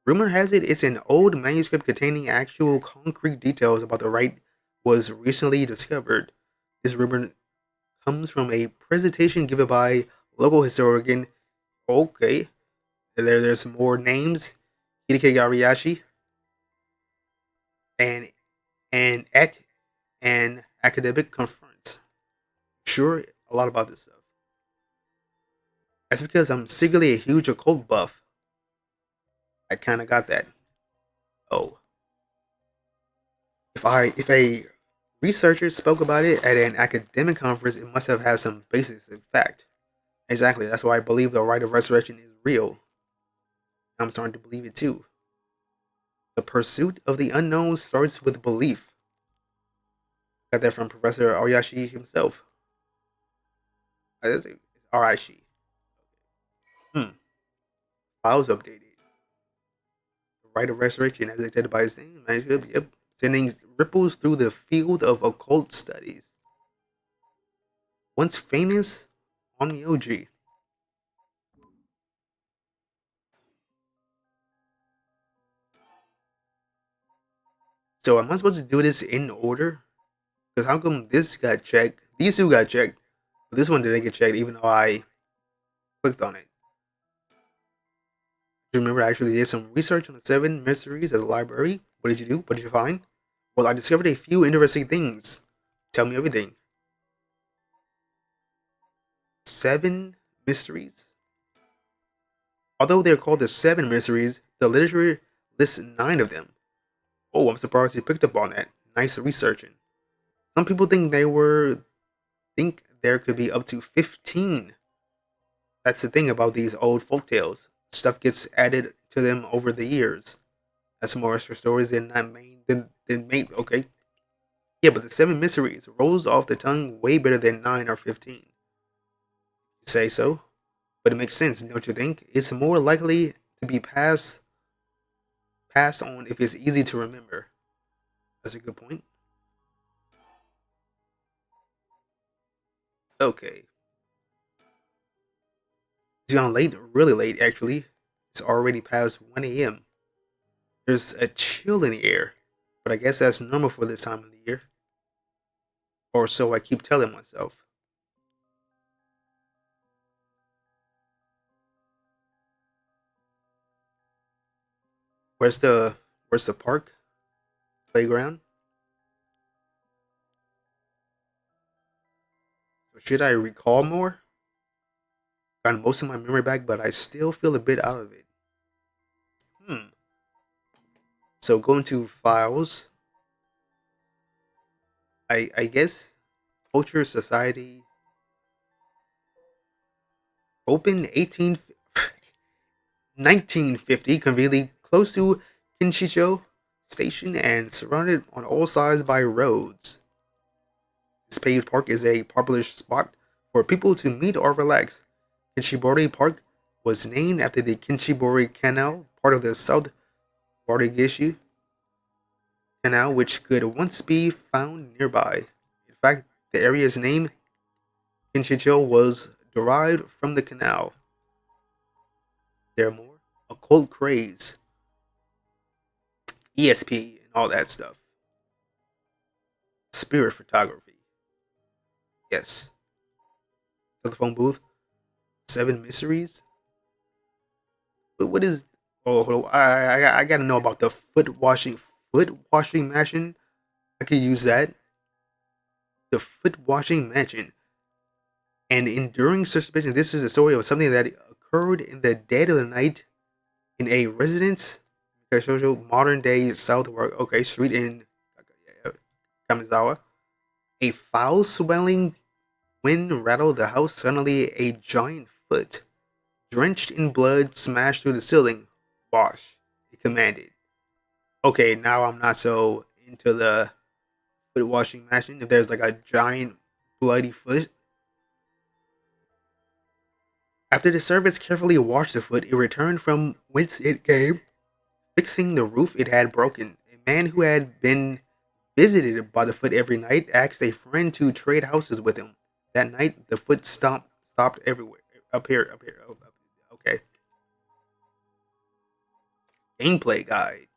Speaker 1: Rumor has it it's an old manuscript containing actual concrete details about the rite was recently discovered. This rumor comes from a presentation given by local historian. Okay, there's more names. Hideki Ariyashi and at an academic conference. Sure, a lot about this stuff. That's because I'm secretly a huge occult buff. I kind of got that. Oh, if a researcher spoke about it at an academic conference, it must have had some basis in fact. Exactly. That's why I believe the rite of resurrection is real. I'm starting to believe it too. The pursuit of the unknown starts with belief. Got that from Professor Ariyashi himself. It's Ariyashi. Hmm. Files updated. The rite of resurrection, as dictated by his name, manuscript. Yep. Sending ripples through the field of occult studies. Once famous on the OG. So am I supposed to do this in order? Because how come this got checked? These two got checked, but this one didn't get checked, even though I clicked on it. Do you remember I actually did some research on the 7 mysteries at the library? What did you do? What did you find? Well, I discovered a few interesting things. Tell me everything. 7 mysteries? Although they're called the 7 mysteries, the literature lists 9 of them. Oh, I'm surprised you picked up on that. Nice researching. Some people think there could be up to 15. That's the thing about these old folk tales. Stuff gets added to them over the years. That's more extra stories than not main than main. Okay, yeah, but the 7 mysteries rolls off the tongue way better than 9 or 15. You say so, but it makes sense, don't you think? It's more likely to be passed on if it's easy to remember. That's a good point. Okay, it's gone late, really late actually. It's already past 1 a.m. There's a chill in the air, but I guess that's normal for this time of the year. Or so I keep telling myself. Where's the park playground? So should I recall more? Got most of my memory back, but I still feel a bit out of it. Hmm. So going to files, I guess culture, society, open 1950, conveniently close to Kinshicho Station and surrounded on all sides by roads. This paved park is a popular spot for people to meet or relax. Kinshibori Park was named after the Kinshibori Canal, part of the South Bardagishi Canal, which could once be found nearby. In fact, the area's name, Kinshicho, was derived from the canal. There are more occult craze, ESP, and all that stuff. Spirit photography. Yes. Telephone booth. Seven mysteries. But what is? Oh, hold on. I gotta know about the foot washing mansion. I could use that. The foot washing mansion. An enduring suspicion. This is a story of something that occurred in the dead of the night in a residence. Okay, social modern day Southwark. Okay, street in Kamizawa. A foul swelling wind rattled the house. Suddenly, a giant foot, drenched in blood, smashed through the ceiling. Wash, he commanded. Okay, now I'm not so into the foot washing machine. If there's like a giant bloody foot. After the servants carefully washed the foot, it returned from whence it came, fixing the roof it had broken. A man who had been visited by the foot every night asked a friend to trade houses with him. That night, the foot stopped everywhere. Up here. Oh, okay. Gameplay guide.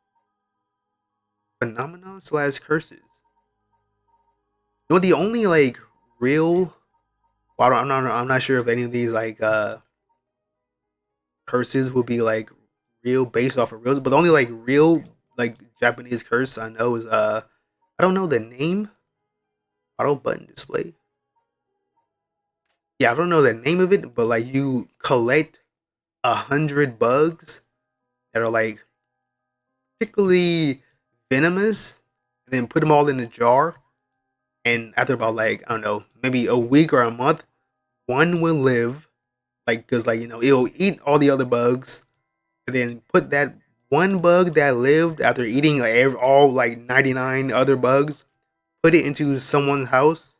Speaker 1: Phenomenon slash curses. You know, the only like real. Well, I'm not sure if any of these like curses will be like real based off of reals, but the only like real like Japanese curse I know is I don't know the name. Auto button display. Yeah, I don't know the name of it, but like you collect 100 bugs that are like particularly venomous, and then put them all in a jar. And after about like I don't know, maybe a week or a month, one will live. Like because like it'll eat all the other bugs, and then put that one bug that lived after eating like all like 99 other bugs, put it into someone's house,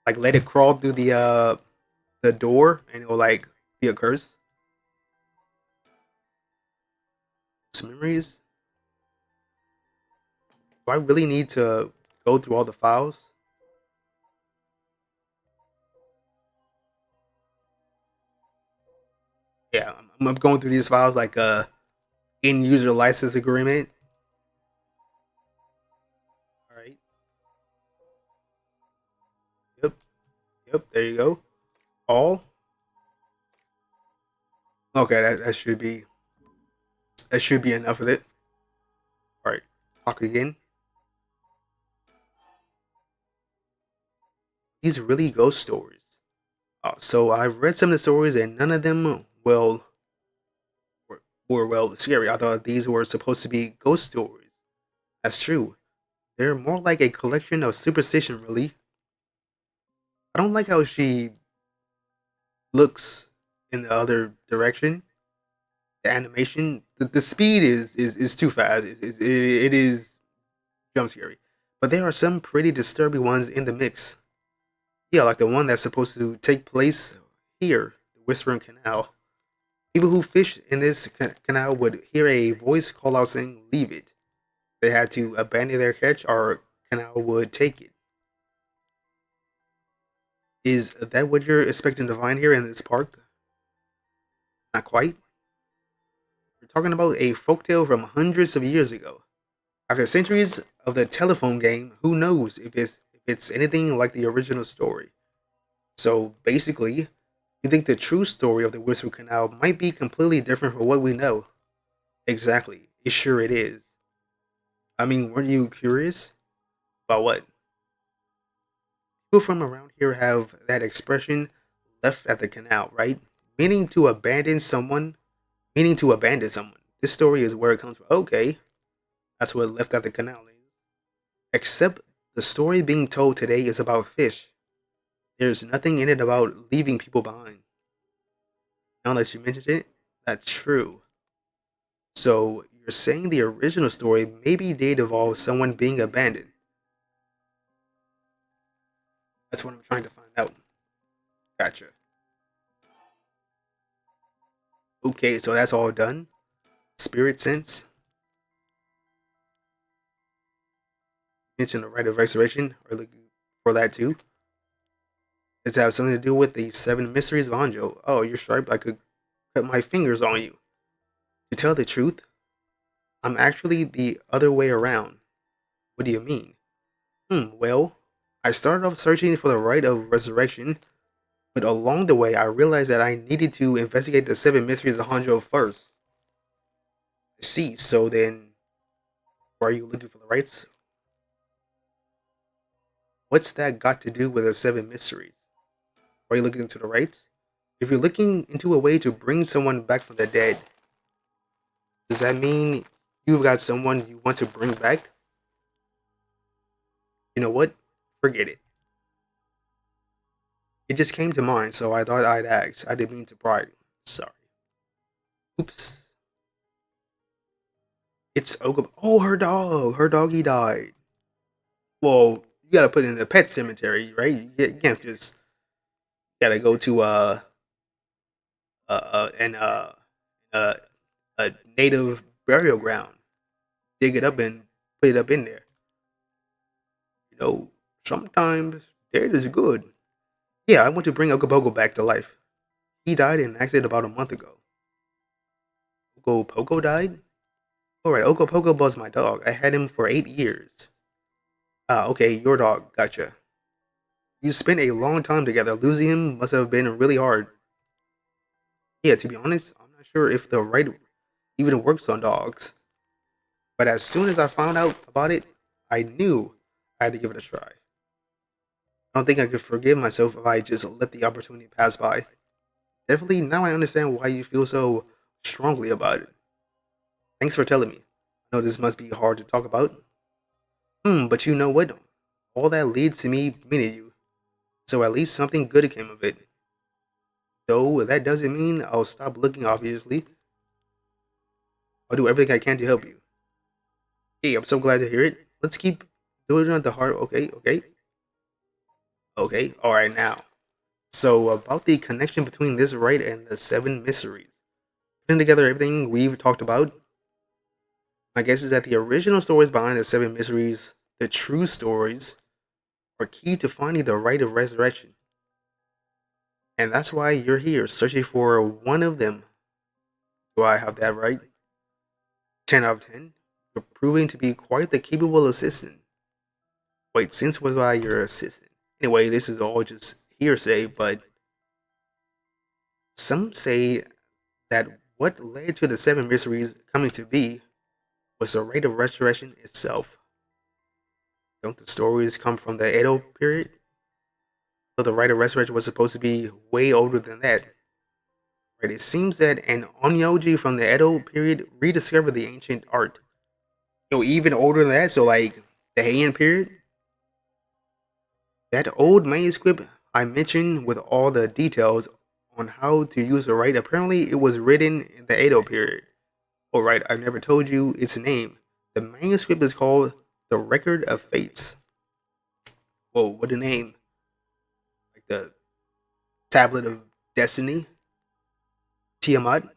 Speaker 1: like let it crawl through the door, and it'll like be a curse. Some memories. Do I really need to go through all the files? Yeah, I'm going through these files like in user license agreement. All right. Yep. Yep. There you go. All. Okay. That should be enough of it. All right. Talk again. These really ghost stories. So I've read some of the stories and none of them were well scary. I thought these were supposed to be ghost stories. That's true. They're more like a collection of superstition. Really. I don't like how she looks in the other direction. The animation, the speed is too fast. It is jump scary. But there are some pretty disturbing ones in the mix. Yeah, like the one that's supposed to take place here, the Whispering Canal. People who fish in this canal would hear a voice call out saying, "Leave it." They had to abandon their catch or canal would take it. Is that what you're expecting to find here in this park? Not quite. We're talking about a folktale from hundreds of years ago. After centuries of the telephone game, who knows if it's anything like the original story. So basically, you think the true story of the Whisper Canal might be completely different from what we know. Exactly. It sure it is. I mean, weren't you curious? About what? People from around here have that expression left at the canal, right? Meaning to abandon someone. Meaning to abandon someone. This story is where it comes from. Okay, that's what left at the canal is. Except the story being told today is about fish. There's nothing in it about leaving people behind. Now that you mentioned it, that's true. So you're saying the original story maybe did involve someone being abandoned. That's what I'm trying to find out. Gotcha. Okay, so that's all done. Spirit sense. Mention the right of resurrection, or looking for that too. Does it have something to do with the seven mysteries of Hanjo? Oh, you're sharp. I could cut my fingers on you. To tell the truth, I'm actually the other way around. What do you mean? Well, I started off searching for the rite of resurrection, but along the way I realized that I needed to investigate the seven mysteries of Hanjo first. See, so then, why are you looking for the rites? What's that got to do with the seven mysteries? Why are you looking into the rites? If you're looking into a way to bring someone back from the dead, does that mean you've got someone you want to bring back? You know what? Forget it. It just came to mind, so I thought I'd ask. I didn't mean to pry. Sorry. Oops. It's Oga. Oh, her dog. Her doggy died. Well, you gotta put it in the pet cemetery, right? You can't just gotta go to an uh a native burial ground, dig it up and put it up in there. You know, sometimes dead is good. Yeah, I want to bring Ogopogo back to life. He died in an accident about a month ago. Ogopogo died? Alright, Ogopogo was my dog. I had him for 8 years. Ah, okay, your dog. Gotcha. You spent a long time together. Losing him must have been really hard. Yeah, to be honest, I'm not sure if the right even works on dogs. But as soon as I found out about it, I knew I had to give it a try. I don't think I could forgive myself if I just let the opportunity pass by. Definitely now I understand why you feel so strongly about it. Thanks for telling me. I know this must be hard to talk about. But you know what? All that leads to me meeting you. So at least something good came of it. Though that doesn't mean I'll stop looking, obviously. I'll do everything I can to help you. Hey, I'm so glad to hear it. Let's keep doing it on the heart. Okay, okay. Okay, alright now. So about the connection between this rite and the seven mysteries. Putting together everything we've talked about, my guess is that the original stories behind the seven mysteries, the true stories, are key to finding the rite of resurrection. And that's why you're here, searching for one of them. Do I have that right? 10 out of 10? You're proving to be quite the capable assistant. Wait, since was I your assistant? Anyway, this is all just hearsay, but some say that what led to the seven mysteries coming to be was the rite of resurrection itself. Don't the stories come from the Edo period? So the rite of resurrection was supposed to be way older than that. Right? It seems that an onyoji from the Edo period rediscovered the ancient art. Even older than that, so like the Heian period. That old manuscript I mentioned with all the details on how to use the rite, apparently it was written in the Edo period. Alright, I've never told you its name. The manuscript is called The Record of Fates. Whoa, what a name. Like the Tablet of Destiny, Tiamat.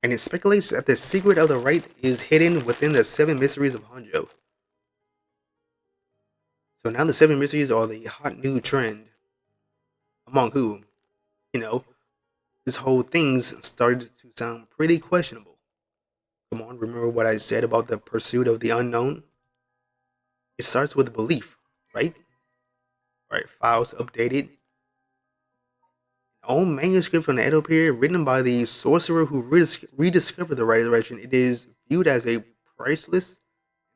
Speaker 1: And it speculates that the secret of the rite is hidden within the seven mysteries of Hanjo. So now the seven mysteries are the hot new trend. Among who? You know, this whole thing's started to sound pretty questionable. Come on, remember what I said about the pursuit of the unknown? It starts with belief, right? Right, files updated. Own manuscript from the Edo period, written by the sorcerer who rediscovered the right direction. It is viewed as a priceless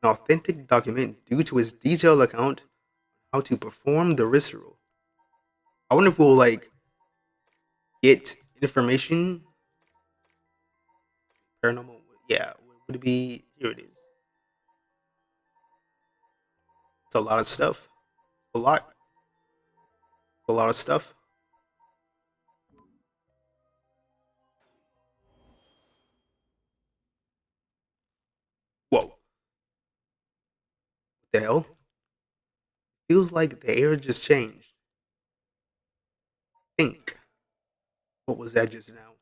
Speaker 1: and authentic document due to its detailed account on how to perform the ritual. I wonder if we'll like get information paranormal. Yeah, would it be? Here it is. It's a lot of stuff. A lot. A lot of stuff. Whoa. What the hell? Feels like the air just changed. Think. What was that just now?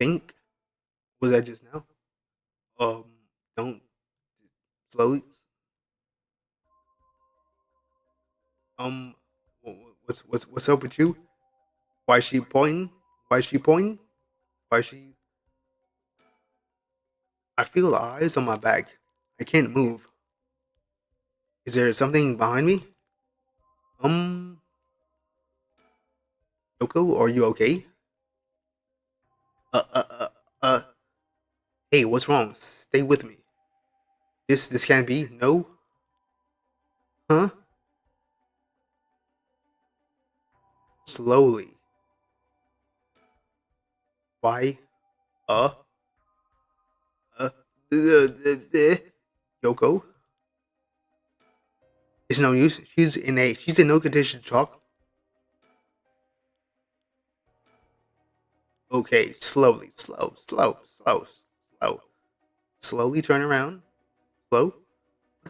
Speaker 1: Think. What was that just now? Um. Don't slowly. Um. What's up with you? Why is she pointing? Why is she pointing? Why is she? I feel eyes on my back. I can't move. Is there something behind me? Um, Yoko, are you okay? Uh, uh, uh, uh. Hey, what's wrong? Stay with me. This can't be. No. Huh? Slowly. Why? Uh. Uh. Yoko. It's no use. She's in no condition to talk. Okay, slowly, slow. Slowly turn around. Slow.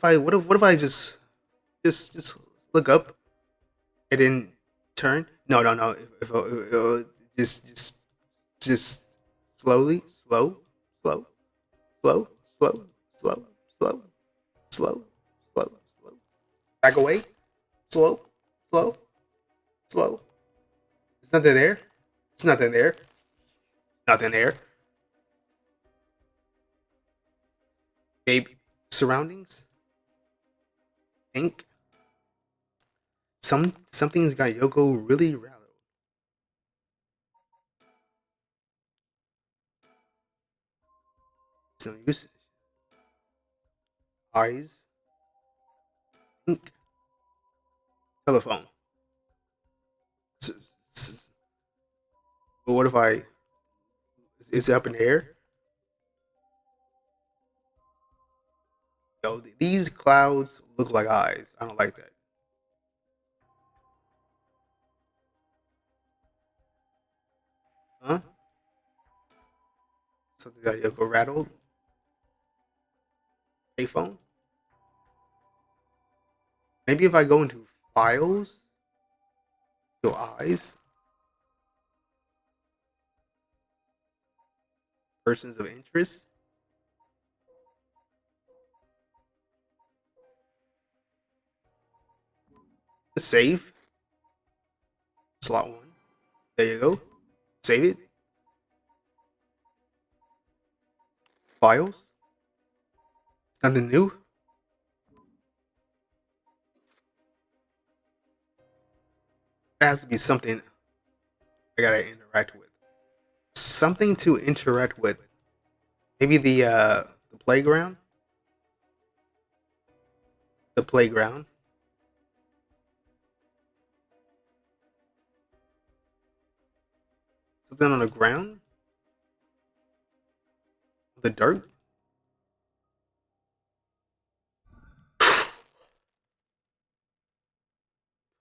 Speaker 1: What if I just look up and then turn? No. If just slowly, slow, slow, slow, slow, slow, slow. Back away. Slow, slow, slow. There's nothing there. There's nothing there. Nothing there. Babe, surroundings. Think something's got Yoko really rattled. It's no use. Eyes. Think. Telephone. S- s- But what if I? Is it up in the air? Yo, these clouds look like eyes. I don't like that. Huh? Something got Yoko rattled. Payphone. Maybe if I go into files, your eyes, persons of interest, save, slot one. There you go. Save it. Files. Nothing new. There has to be something I gotta interact with. Something to interact with. Maybe the playground. The playground. Something on the ground. The dirt.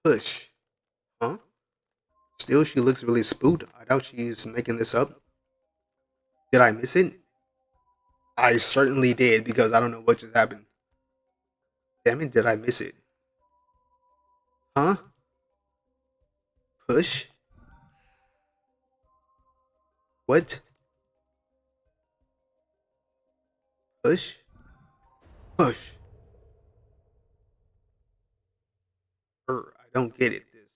Speaker 1: Push. Huh? Still, she looks really spooked. I doubt she's making this up. Did I miss it? I certainly did because I don't know what just happened. Damn it, did I miss it? Huh? Push? What? Push? Push. I don't get it. This.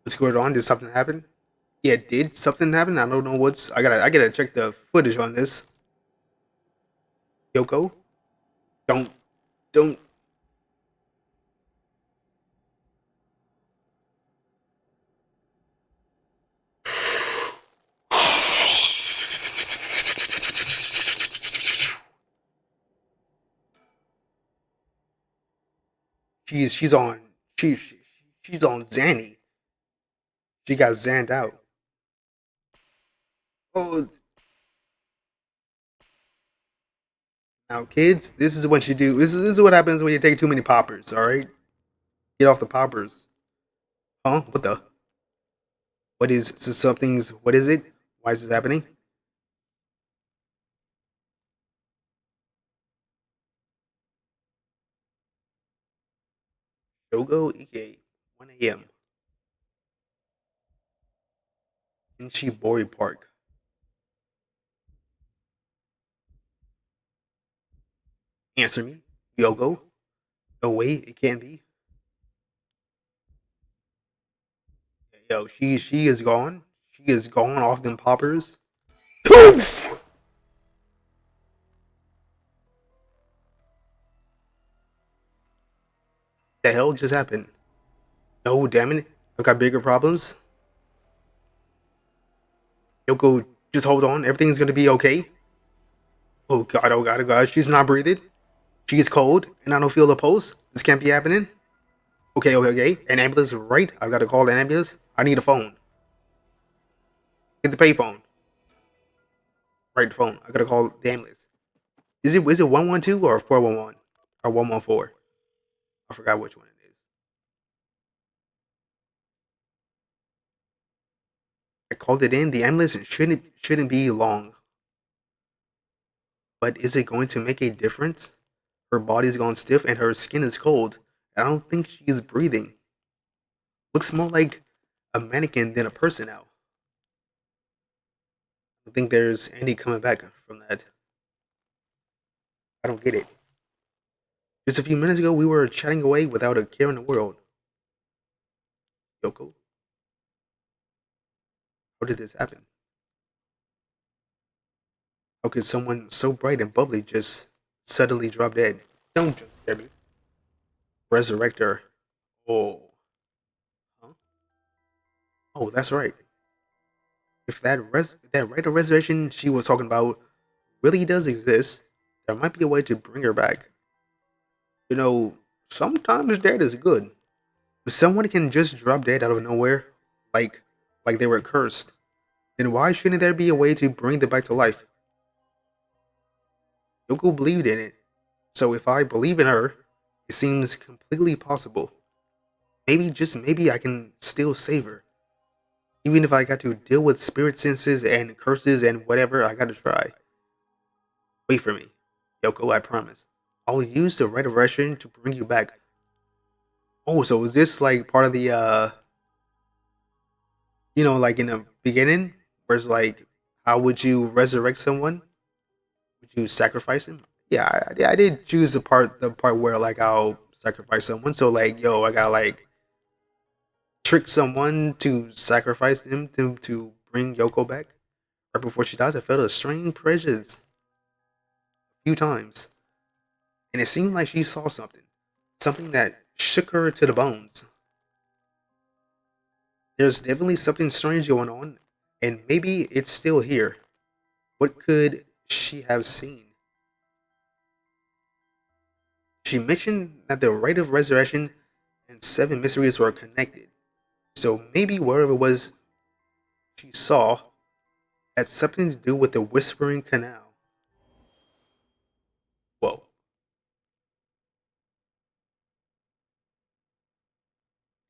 Speaker 1: What's going on? Did something happen? Yeah, did something happen? I don't know what's. I gotta check the footage on this. Yoko, don't. She's on. She, she she's on Zanny. She got zanned out. Oh, now kids, this is what you do. This is what happens when you take too many poppers. All right, get off the poppers. Huh? What the? What is so something's? What is it? Why is this happening? Shogo Ike, 1 a.m. in Shibori Park. Answer me, Yogo. No way, it can't be. Yo, she is gone. She is gone off them poppers. Poof! The hell just happened? No, damn it. I've got bigger problems. Yoko, just hold on. Everything's gonna be okay. Oh god, oh god, oh god. She's not breathing. She's cold, and I don't feel the pulse. This can't be happening. Okay, okay, okay. An ambulance, right? I've got to call an ambulance. I need a phone. Get the payphone. Right phone. I gotta call the ambulance. Is it 112 or 411 or 114? I forgot which one it is. I called it in. The ambulance shouldn't be long. But is it going to make a difference? Her body's gone stiff and her skin is cold. I don't think she's breathing. Looks more like a mannequin than a person now. I don't think there's any coming back from that. I don't get it. Just a few minutes ago, we were chatting away without a care in the world. Yoko, how did this happen? How could someone so bright and bubbly just suddenly drop dead? Don't jump scare me. Resurrector. Oh. Huh? Oh, that's right. If that right of resurrection she was talking about really does exist, there might be a way to bring her back. You know, sometimes dead is good. If someone can just drop dead out of nowhere, like like they were cursed, then why shouldn't there be a way to bring them back to life? Yoko believed in it, so if I believe in her, it seems completely possible. Maybe, just maybe, I can still save her. Even if I got to deal with spirit senses and curses and whatever, I gotta try. Wait for me, Yoko, I promise. I'll use the right of resurrection to bring you back. Oh, so is this like part of the like in the beginning, where it's like, how would you resurrect someone? Would you sacrifice him? Yeah, I did choose the part where like I'll sacrifice someone. So like, yo, I gotta like trick someone to sacrifice them to bring Yoko back. Right before she dies, I felt a strange presence a few times, and it seemed like she saw something that shook her to the bones. There's definitely something strange going on, and maybe it's still here. What could she have seen? She mentioned that the rite of resurrection and seven mysteries were connected. So maybe whatever it was she saw had something to do with the Whispering Canal. Whoa.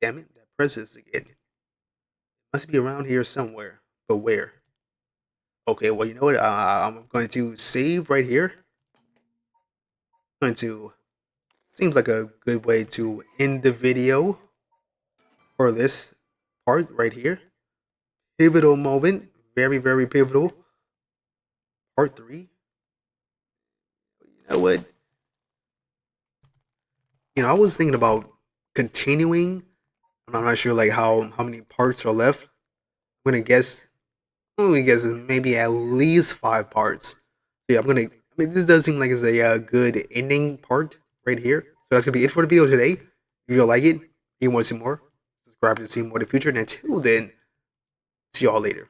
Speaker 1: Damn it, that presence again. Must be around here somewhere. But where? Okay, well, you know what? I'm going to save right here. Going to. Seems like a good way to end the video for this part right here. Pivotal moment. Very, very pivotal. Part 3. You know what? I was thinking about continuing. I'm not sure like how many parts are left. I'm gonna guess maybe at least 5 parts. So yeah, I'm gonna. I mean, this does seem like it's a good ending part right here. So that's gonna be it for the video today. If you like it, you want to see more, subscribe to see more in the future. And until then, see y'all later.